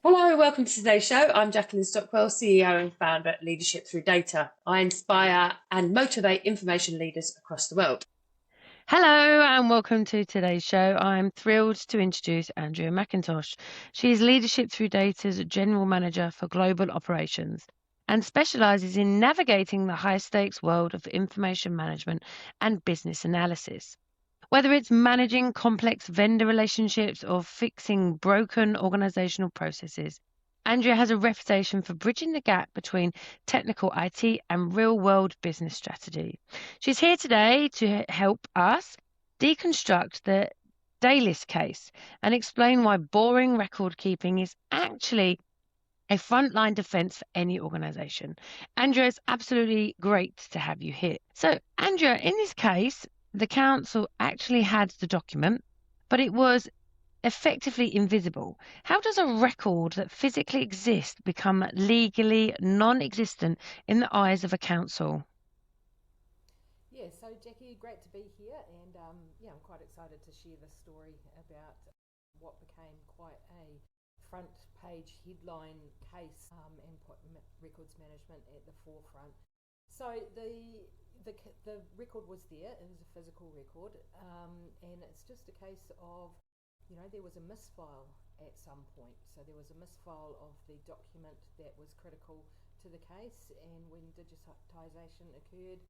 Hello, welcome to today's show. I'm Jacqueline Stockwell, CEO and founder at Leadership Through Data. I inspire and motivate information leaders across the world. Hello and welcome to today's show. I'm thrilled to introduce Andrea McIntosh. She is Leadership Through Data's General Manager for Global Operations and specialises in navigating the high-stakes world of information management and business analysis. Whether it's managing complex vendor relationships or fixing broken organizational processes, Andrea has a reputation for bridging the gap between technical IT and real-world business strategy. She's here today to help us deconstruct the Daisley case and explain why boring record keeping is actually a frontline defense for any organization. Andrea, it's absolutely great to have you here. So, Andrea, in this case, the council actually had the document, but it was effectively invisible. How does a record that physically exists become legally non-existent in the eyes of a council? Yeah, so Jackie, great to be here, and I'm quite excited to share this story about what became quite a front page headline case and put records management at the forefront. So the record was there; it was a physical record, and it's just a case of, there was a misfile at some point. So there was a misfile of the document that was critical to the case, and when digitisation occurred,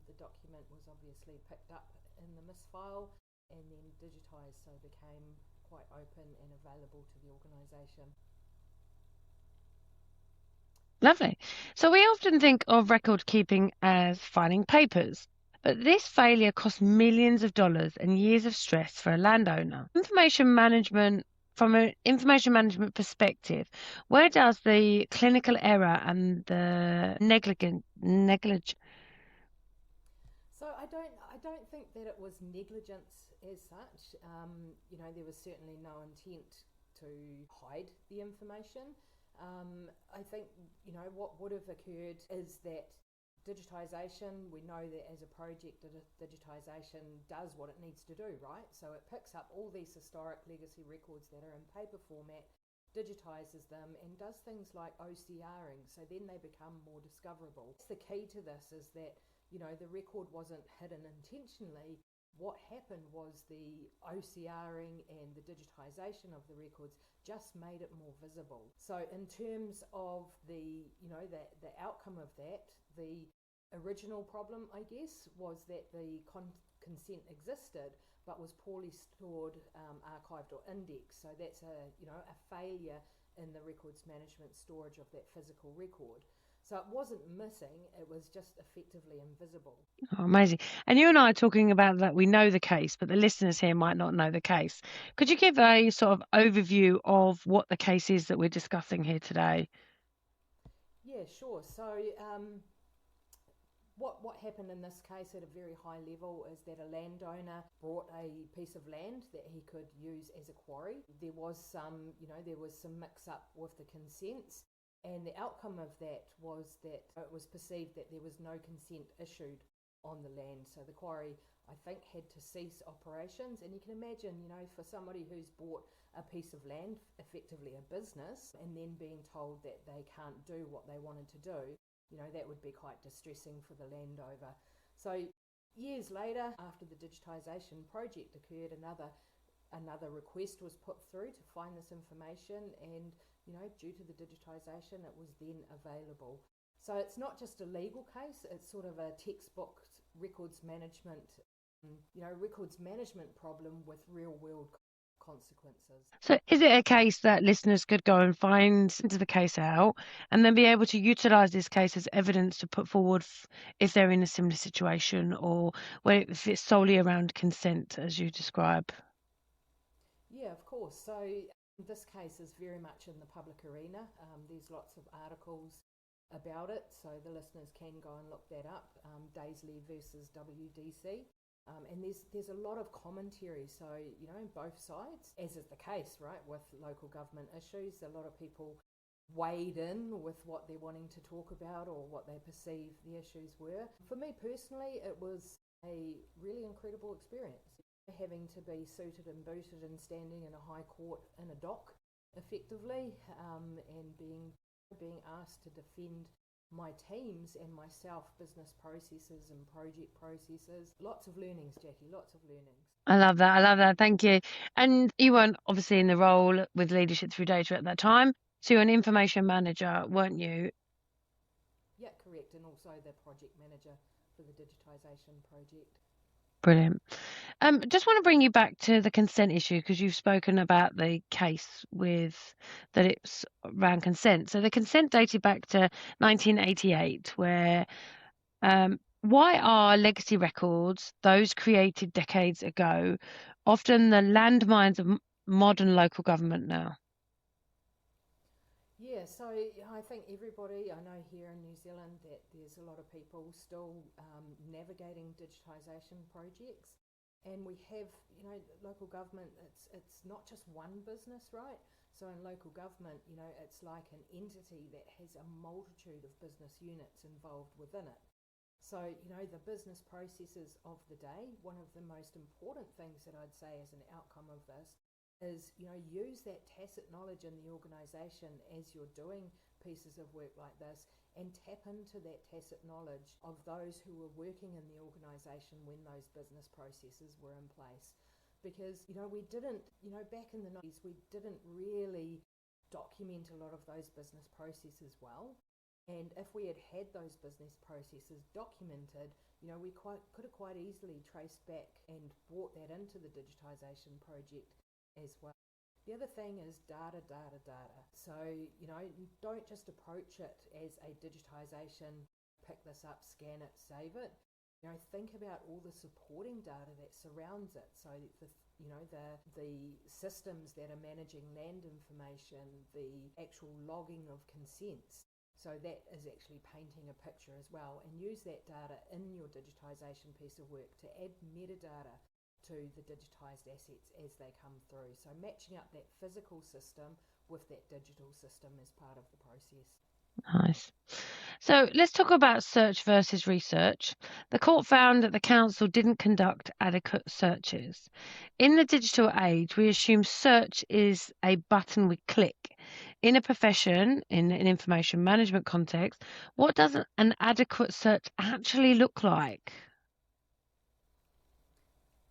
the document was obviously picked up in the misfile and then digitised, so it became quite open and available to the organisation. Lovely. So we often think of record keeping as filing papers, but this failure cost millions of dollars and years of stress for a landowner. From an information management perspective, where does the clinical error and the negligence? So I don't think that it was negligence as such. There was certainly no intent to hide the information. I think, what would have occurred is that digitisation, we know that as a project, digitisation does what it needs to do, right? So it picks up all these historic legacy records that are in paper format, digitises them, and does things like OCRing, so then they become more discoverable. The key to this is that, the record wasn't hidden intentionally. What happened was the OCRing and the digitisation of the records just made it more visible. So in terms of the outcome of that, the original problem, I guess, was that the consent existed but was poorly stored, archived or indexed. So that's a failure in the records management storage of that physical record. So it wasn't missing, it was just effectively invisible. Oh, amazing. And you and I are talking about that we know the case, but the listeners here might not know the case. Could you give a sort of overview of what the case is that we're discussing here today? Yeah, sure. So what happened in this case at a very high level is that a landowner bought a piece of land that he could use as a quarry. There was some mix up with the consents. And the outcome of that was that it was perceived that there was no consent issued on the land. So the quarry, I think, had to cease operations. And you can imagine, for somebody who's bought a piece of land, effectively a business, and then being told that they can't do what they wanted to do, that would be quite distressing for the landowner. So years later, after the digitisation project occurred, another request was put through to find this information, and due to the digitisation, it was then available. So it's not just a legal case, it's sort of a textbook records management problem with real world consequences. So is it a case that listeners could go and find the case out and then be able to utilize this case as evidence to put forward if they're in a similar situation, or if it's solely around consent as you describe? Yeah, of course. So this case is very much in the public arena. There's lots of articles about it, so the listeners can go and look that up. Daisley versus WDC, and there's a lot of commentary. So both sides, as is the case, right, with local government issues. A lot of people weighed in with what they're wanting to talk about or what they perceive the issues were. For me personally, it was a really incredible experience. Having to be suited and booted and standing in a high court in a dock effectively, and being asked to defend my teams and myself, business processes and project processes. Lots of learnings, Jackie, lots of learnings. I love that. I love that. Thank you. And you weren't obviously in the role with Leadership Through Data at that time. So you're an information manager, weren't you? Yeah, correct. And also the project manager for the digitisation project. Brilliant. Just want to bring you back to the consent issue because you've spoken about the case with that it's around consent. So the consent dated back to 1988, where why are legacy records, those created decades ago, often the landmines of modern local government now? Yeah, so I think everybody, I know here in New Zealand that there's a lot of people still navigating digitisation projects. And we have, local government, it's not just one business, right? So in local government, it's like an entity that has a multitude of business units involved within it. So, the business processes of the day, one of the most important things that I'd say as an outcome of this is, use that tacit knowledge in the organisation as you're doing pieces of work like this, and tap into that tacit knowledge of those who were working in the organisation when those business processes were in place. Because, we didn't, back in the 90s, we didn't really document a lot of those business processes well. And if we had had those business processes documented, we could have quite easily traced back and brought that into the digitisation project as well. The other thing is data. So, don't just approach it as a digitisation, pick this up, scan it, save it. Think about all the supporting data that surrounds it. So the systems that are managing land information, the actual logging of consents. So that is actually painting a picture as well, and use that data in your digitisation piece of work to add metadata to the digitised assets as they come through. So matching up that physical system with that digital system is part of the process. Nice. So let's talk about search versus research. The court found that the council didn't conduct adequate searches. In the digital age, we assume search is a button we click. In a profession, in an information management context, what does an adequate search actually look like?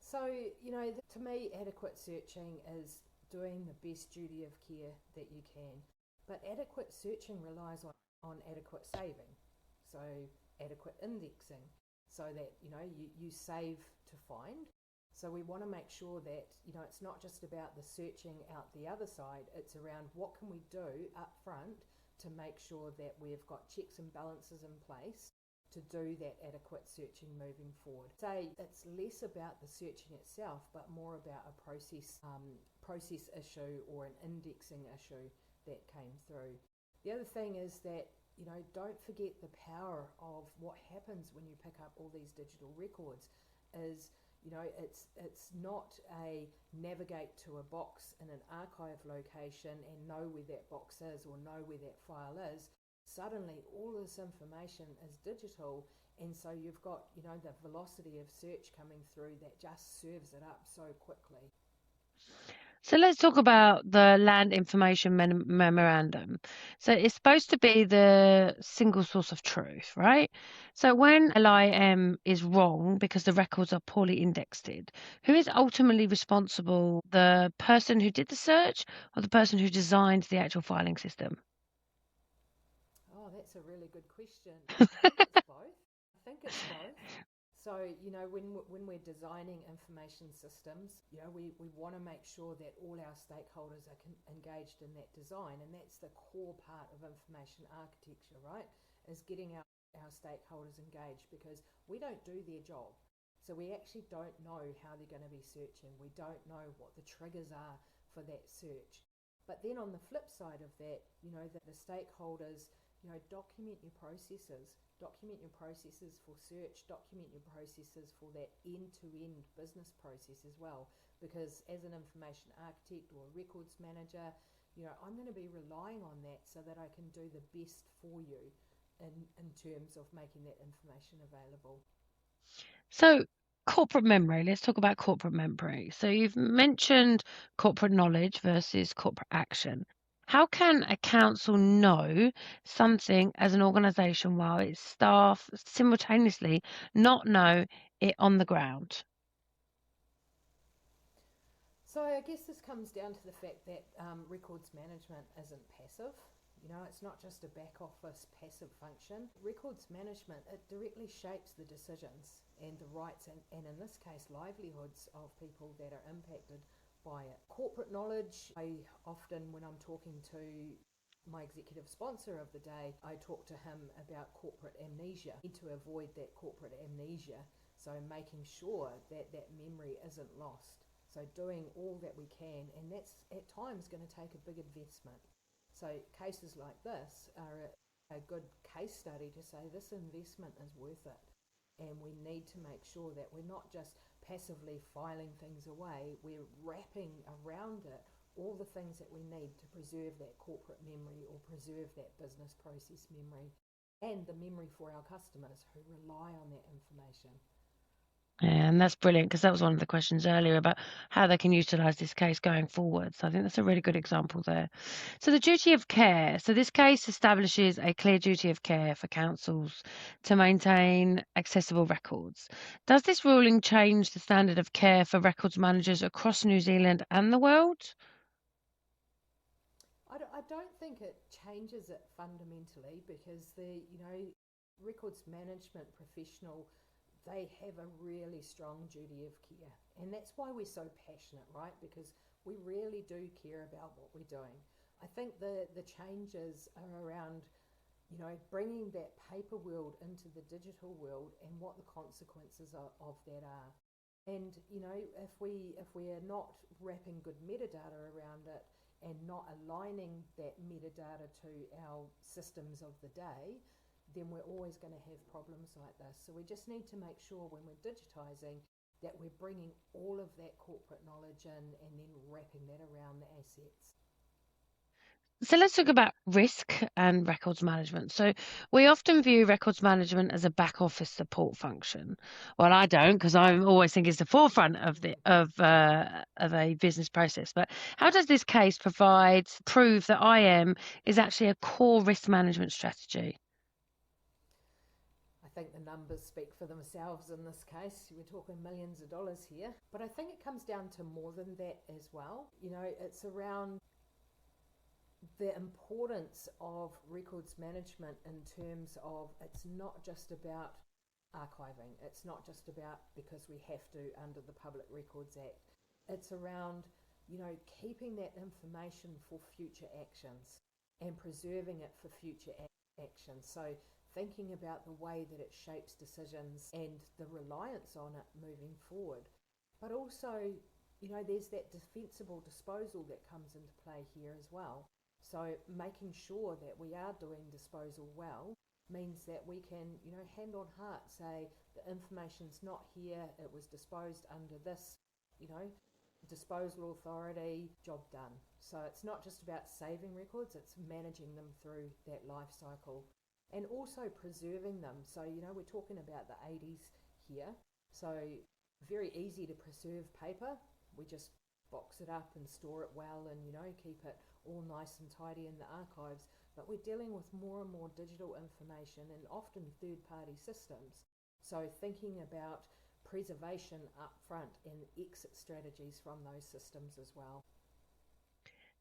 So, to me, adequate searching is doing the best duty of care that you can. But adequate searching relies on adequate saving. So, adequate indexing, so that, you save to find. So we want to make sure that, it's not just about the searching out the other side, it's around what can we do up front to make sure that we've got checks and balances in place to do that adequate searching moving forward. Say it's less about the searching itself, but more about a process issue or an indexing issue that came through. The other thing is that, don't forget the power of what happens when you pick up all these digital records is, it's not a navigate to a box in an archive location and know where that box is or know where that file is. Suddenly all this information is digital, and so you've got, the velocity of search coming through that just serves it up so quickly. So let's talk about the Land Information Memorandum. So it's supposed to be the single source of truth, right? So when LIM is wrong because the records are poorly indexed, who is ultimately responsible? The person who did the search or the person who designed the actual filing system? Oh, that's a really good question. I think it's both. So, when we're designing information systems, we want to make sure that all our stakeholders are engaged in that design. And that's the core part of information architecture, right? Is getting our stakeholders engaged, because we don't do their job. So we actually don't know how they're going to be searching. We don't know what the triggers are for that search. But then on the flip side of that, the stakeholders, document your processes. Document your processes for search, document your processes for that end-to-end business process as well. Because as an information architect or a records manager, I'm going to be relying on that so that I can do the best for you in terms of making that information available. So corporate memory. Let's talk about corporate memory. So you've mentioned corporate knowledge versus corporate action. How can a council know something as an organisation while its staff simultaneously not know it on the ground? So I guess this comes down to the fact that records management isn't passive. You know, it's not just a back office passive function. Records management, it directly shapes the decisions and the rights and in this case livelihoods of people that are impacted by it. Corporate knowledge, I often when I'm talking to my executive sponsor of the day, I talk to him about corporate amnesia. We need to avoid that corporate amnesia, so making sure that that memory isn't lost. So doing all that we can, and that's at times going to take a big investment. So cases like this are a good case study to say this investment is worth it. And we need to make sure that we're not just passively filing things away, we're wrapping around it all the things that we need to preserve that corporate memory or preserve that business process memory and the memory for our customers who rely on that information. And that's brilliant because that was one of the questions earlier about how they can utilise this case going forward. So I think that's a really good example there. So the duty of care. So this case establishes a clear duty of care for councils to maintain accessible records. Does this ruling change the standard of care for records managers across New Zealand and the world? I don't think it changes it fundamentally because the records management professional, they have a really strong duty of care, and that's why we're so passionate, right? Because we really do care about what we're doing. I think the changes are around bringing that paper world into the digital world and what the consequences of that are. And if we are not wrapping good metadata around it and not aligning that metadata to our systems of the day, then we're always going to have problems like this. So we just need to make sure when we're digitising that we're bringing all of that corporate knowledge in and then wrapping that around the assets. So let's talk about risk and records management. So we often view records management as a back office support function. Well, I don't, because I always think it's the forefront of a business process. But how does this case prove that IM is actually a core risk management strategy? I think the numbers speak for themselves in this case. We're talking millions of dollars here. But I think it comes down to more than that as well. It's around the importance of records management in terms of it's not just about archiving. It's not just about because we have to under the Public Records Act. It's around, keeping that information for future actions and preserving it for future actions. So thinking about the way that it shapes decisions and the reliance on it moving forward. But also, there's that defensible disposal that comes into play here as well. So making sure that we are doing disposal well means that we can, hand on heart say the information's not here, it was disposed under this, disposal authority, job done. So it's not just about saving records, it's managing them through that life cycle and also preserving them. So, we're talking about the 80s here. So very easy to preserve paper. We just box it up and store it well and, keep it all nice and tidy in the archives. But we're dealing with more and more digital information and often third-party systems. So thinking about preservation up front and exit strategies from those systems as well.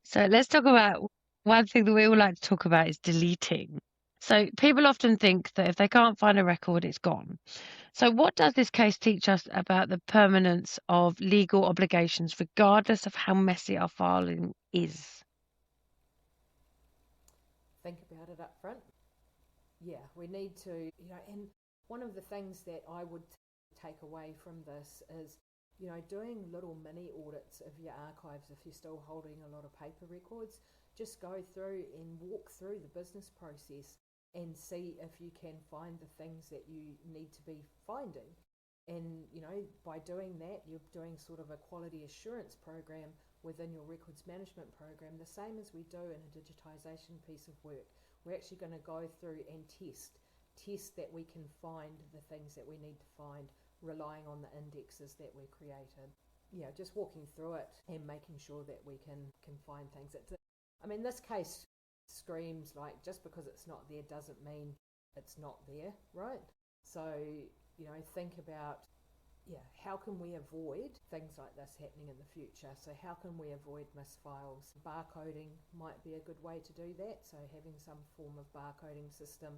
So let's talk about one thing that we all like to talk about is deleting. So people often think that if they can't find a record, it's gone. So what does this case teach us about the permanence of legal obligations, regardless of how messy our filing is? Think about it up front. Yeah, we need to, and one of the things that I would take away from this is, doing little mini audits of your archives if you're still holding a lot of paper records. Just go through and walk through the business process and see if you can find the things that you need to be finding. And, by doing that, you're doing sort of a quality assurance program within your records management program, the same as we do in a digitisation piece of work. We're actually going to go through and test that we can find the things that we need to find relying on the indexes that we created. Yeah, just walking through it and making sure that we can find things. This case screams like, just because it's not there doesn't mean it's not there, right? So, think about, how can we avoid things like this happening in the future? So how can we avoid misfiles? Barcoding might be a good way to do that. So having some form of barcoding system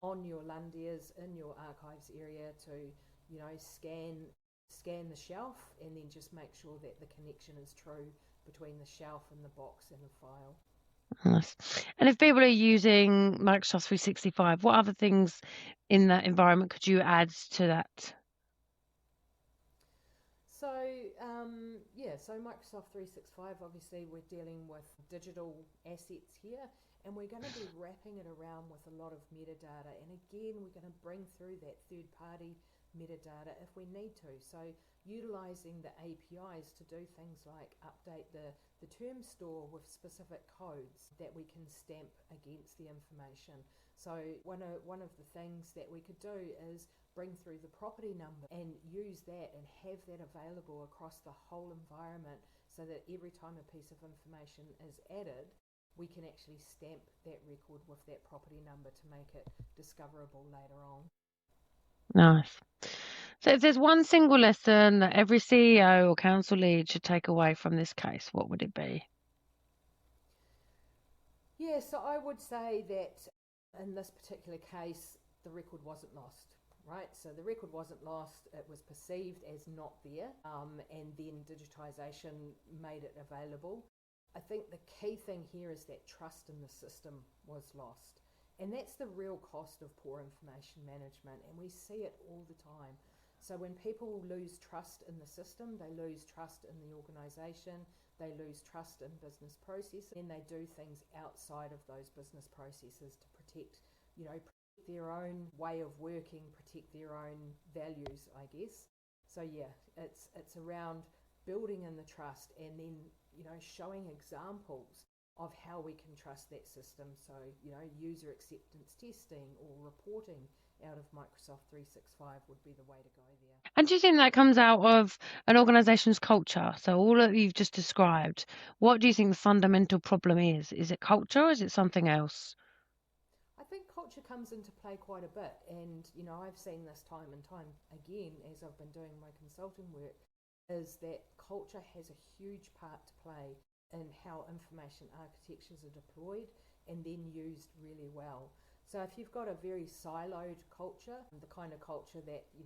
on your landias in your archives area to, scan the shelf and then just make sure that the connection is true between the shelf and the box and the file. Nice. And if people are using Microsoft 365, what other things in that environment could you add to that? So Microsoft 365, obviously we're dealing with digital assets here, and we're going to be wrapping it around with a lot of metadata. And again, we're going to bring through that third-party metadata if we need to. So utilising the APIs to do things like update the term store with specific codes that we can stamp against the information. So one of the things that we could do is bring through the property number and use that and have that available across the whole environment, so that every time a piece of information is added, we can actually stamp that record with that property number to make it discoverable later on. Nice. So if there's one single lesson that every CEO or council lead should take away from this case, what would it be? Yeah, so I would say that in this particular case, the record wasn't lost. Right, so the record wasn't lost, it was perceived as not there, and then digitisation made it available. I think the key thing here is that trust in the system was lost. And that's the real cost of poor information management, and we see it all the time. So when people lose trust in the system, they lose trust in the organisation, they lose trust in business processes, and they do things outside of those business processes to protect, their own way of working, protect their own values, I guess. So yeah, it's around building in the trust and then, showing examples of how we can trust that system. So, user acceptance testing or reporting out of Microsoft 365 would be the way to go there. And do you think that comes out of an organisation's culture? So all that you've just described, what do you think the fundamental problem is? Is it culture or is it something else? I think culture comes into play quite a bit, and I've seen this time and time again as I've been doing my consulting work, is that culture has a huge part to play in how information architectures are deployed and then used really well. So if you've got a very siloed culture, the kind of culture that you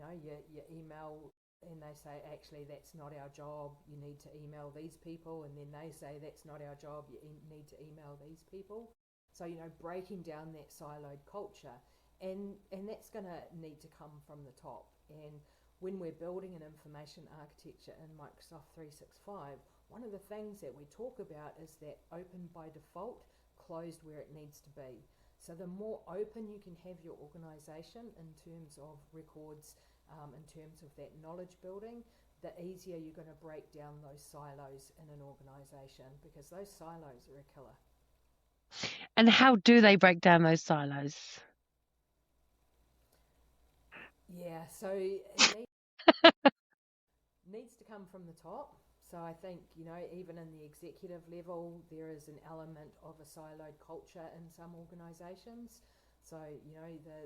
email and they say, actually that's not our job, you need to email these people, and then they say that's not our job, you need to email these people. So, breaking down that siloed culture, and that's going to need to come from the top. And when we're building an information architecture in Microsoft 365, one of the things that we talk about is that open by default, closed where it needs to be. So the more open you can have your organisation in terms of records, in terms of that knowledge building, the easier you're going to break down those silos in an organisation, because those silos are a killer. And how do they break down those silos? Yeah, so it needs to come from the top. So I think, even in the executive level, there is an element of a siloed culture in some organisations. So,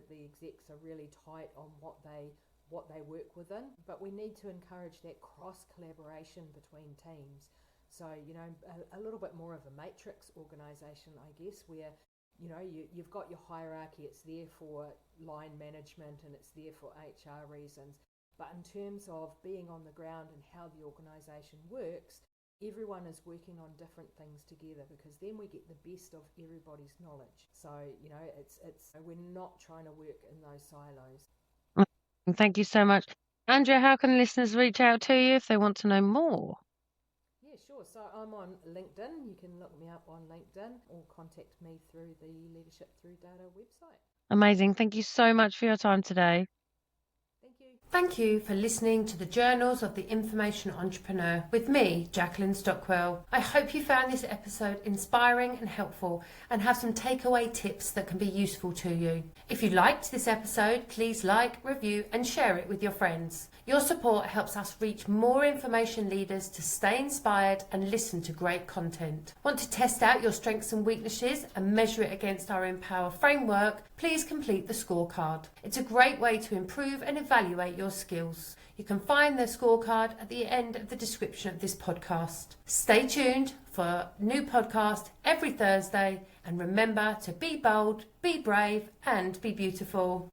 the execs are really tight on what they work within, but we need to encourage that cross-collaboration between teams. So, a little bit more of a matrix organisation, I guess, where, you've got your hierarchy, it's there for line management and it's there for HR reasons. But in terms of being on the ground and how the organisation works, everyone is working on different things together, because then we get the best of everybody's knowledge. So, we're not trying to work in those silos. Thank you so much. Andrea, how can listeners reach out to you if they want to know more? Yeah, sure. So I'm on LinkedIn. You can look me up on LinkedIn or contact me through the Leadership Through Data website. Amazing. Thank you so much for your time today. Thank you. Thank you for listening to the Journals of the Information Entrepreneur with me, Jacqueline Stockwell. I hope you found this episode inspiring and helpful and have some takeaway tips that can be useful to you. If you liked this episode, please like, review and share it with your friends. Your support helps us reach more information leaders to stay inspired and listen to great content. Want to test out your strengths and weaknesses and measure it against our Empower framework? Please complete the scorecard. It's a great way to improve and evaluate your skills. You can find the scorecard at the end of the description of this podcast. Stay tuned for a new podcast every Thursday, and remember to be bold, be brave and be beautiful.